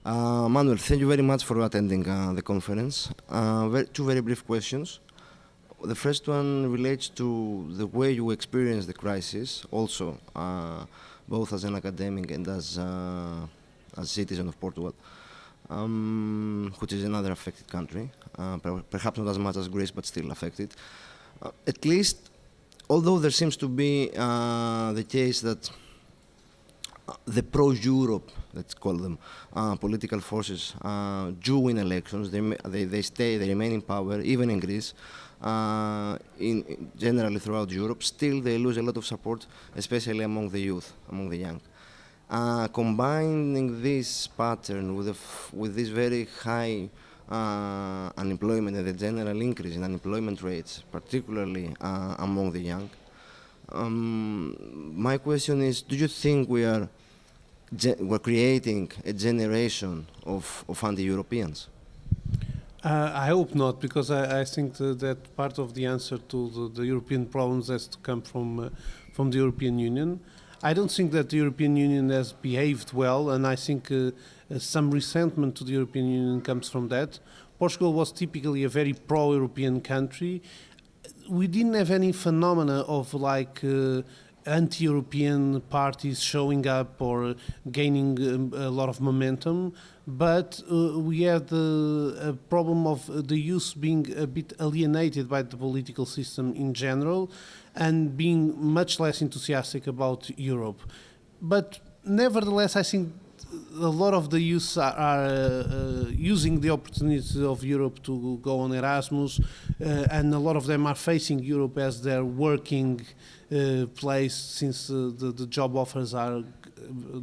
Manuel, thank you very much for attending the conference. Two very brief questions. The first one relates to the way you experience the crisis, also both as an academic and as a citizen of Portugal, which is another affected country, perhaps not as much as Greece, but still affected. At least, although there seems to be the case that the pro-Europe, let's call them, political forces do win elections, they remain in power, even in Greece, generally throughout Europe, still they lose a lot of support, especially among the youth, among the young. Combining this pattern with this very high unemployment and the general increase in unemployment rates, particularly among the young, my question is, do you think we're creating a generation of anti-Europeans? I hope not, because I think that part of the answer to the European problems has to come from the European Union. I don't think that the European Union has behaved well, and I think some resentment to the European Union comes from that. Portugal was typically a very pro-European country. We didn't have any phenomena of anti-European parties showing up or gaining a lot of momentum, but we had a problem of the youth being a bit alienated by the political system in general and being much less enthusiastic about Europe. But nevertheless, I think a lot of the youth are using the opportunity of Europe to go on Erasmus, and a lot of them are facing Europe as their working place, since the job offers are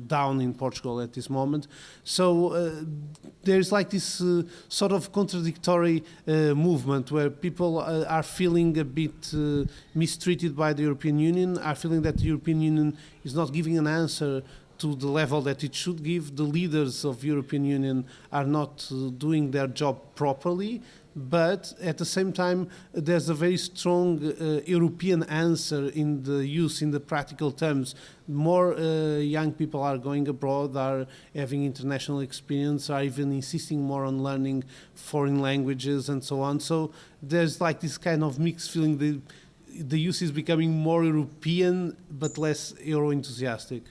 down in Portugal at this moment. So there's like this sort of contradictory movement where people are feeling a bit mistreated by the European Union, are feeling that the European Union is not giving an answer to the level that it should give. The leaders of European Union are not doing their job properly, but at the same time there's a very strong European answer in the use, in the practical terms. More young people are going abroad, are having international experience, are even insisting more on learning foreign languages and so on. So there's like this kind of mixed feeling. The youth is becoming more European but less Euro-enthusiastic.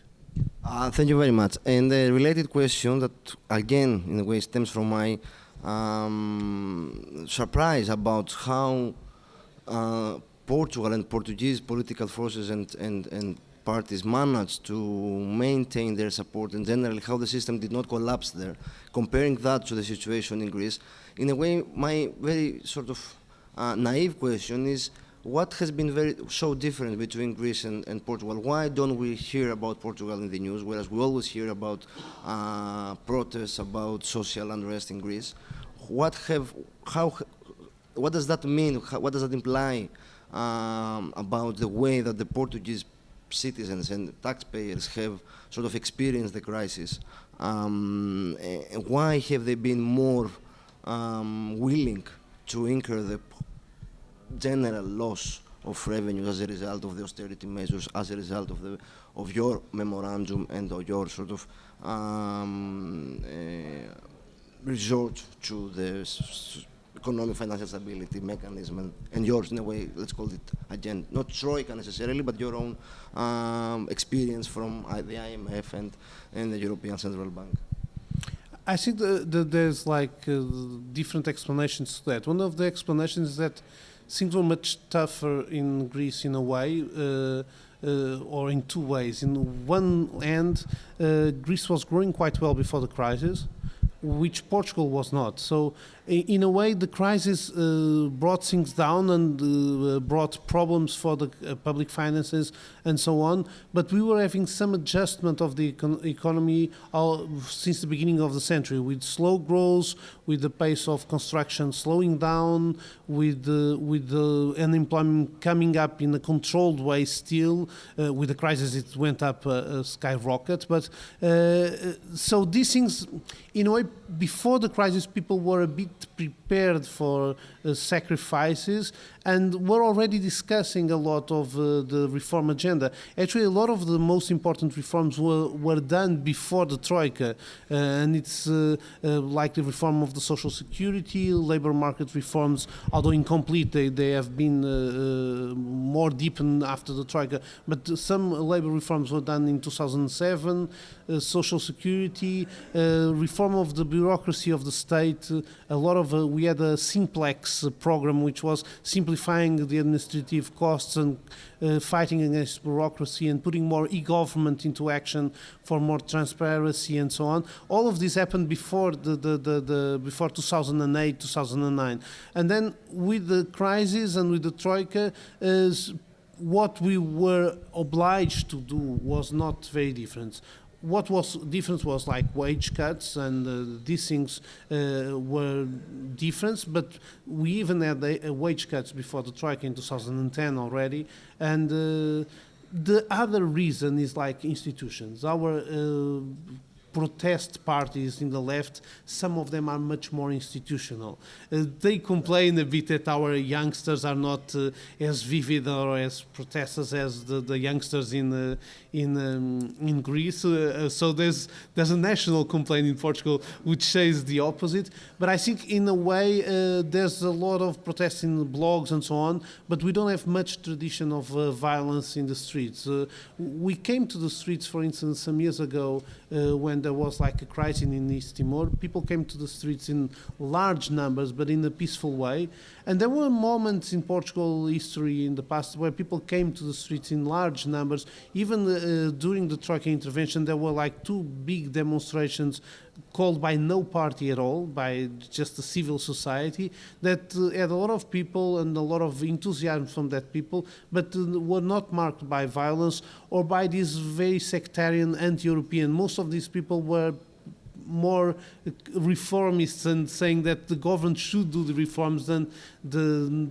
Thank you very much. And a related question that, again, in a way stems from my surprise about how Portugal and Portuguese political forces and parties managed to maintain their support, and generally how the system did not collapse there. Comparing that to the situation in Greece, in a way, my very sort of naive question is, what has been so different between Greece and Portugal? Why don't we hear about Portugal in the news, whereas we always hear about protests, about social unrest in Greece? What does that mean? What does that imply about the way that the Portuguese citizens and taxpayers have sort of experienced the crisis? Why have they been more willing to incur the general loss of revenues as a result of the austerity measures, as a result of your memorandum and of your sort of resort to the economic financial stability mechanism and yours, in a way, let's call it, again, not Troika necessarily, but your own experience from the IMF and the European Central Bank? I think there's like different explanations to that. One of the explanations is that things were much tougher in Greece in a way, or in two ways. In one end, Greece was growing quite well before the crisis, which Portugal was not. So in a way, the crisis brought things down and brought problems for the public finances and so on. But we were having some adjustment of the economy since the beginning of the century, with slow growth, with the pace of construction slowing down, with the unemployment coming up in a controlled way still. With the crisis, it went up skyrocket. But so these things, in a way, before the crisis, people were a bit prepared for sacrifices and were already discussing a lot of the reform agenda. Actually, a lot of the most important reforms were done before the Troika, and it's like the reform of the social security, labor market reforms, although incomplete, they have been more deepened after the Troika, but some labor reforms were done in 2007, social security, reform of the bureaucracy of the state, a lot of, we had a simplex program which was simplifying the administrative costs and fighting against bureaucracy and putting more e-government into action for more transparency and so on. All of this happened before before 2008, 2009. And then with the crisis and with the Troika, what we were obliged to do was not very different. What was different was like wage cuts, and these things were different, but we even had wage cuts before the Troika in 2010 already. And the other reason is like institutions. Our protest parties in the left, some of them are much more institutional. They complain a bit that our youngsters are not as vivid or as protesters as the youngsters in Greece. So there's a national complaint in Portugal which says the opposite. But I think in a way there's a lot of protests in blogs and so on, but we don't have much tradition of violence in the streets. We came to the streets, for instance, some years ago when there was like a crisis in East Timor. People came to the streets in large numbers, but in a peaceful way. And there were moments in Portugal history in the past where people came to the streets in large numbers. Even during the Troika intervention, there were like 2 big demonstrations called by no party at all, by just the civil society, that had a lot of people and a lot of enthusiasm from that people, but were not marked by violence or by this very sectarian, anti-European. Most of these people were more reformists and saying that the government should do the reforms than the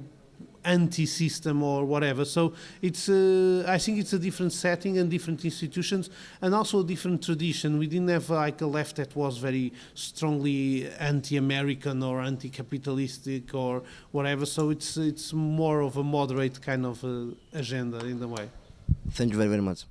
anti-system or whatever. So it's I think it's a different setting and different institutions, and also a different tradition. We didn't have like a left that was very strongly anti-American or anti-capitalistic or whatever. So it's more of a moderate kind of agenda in a way. Thank you very, very much.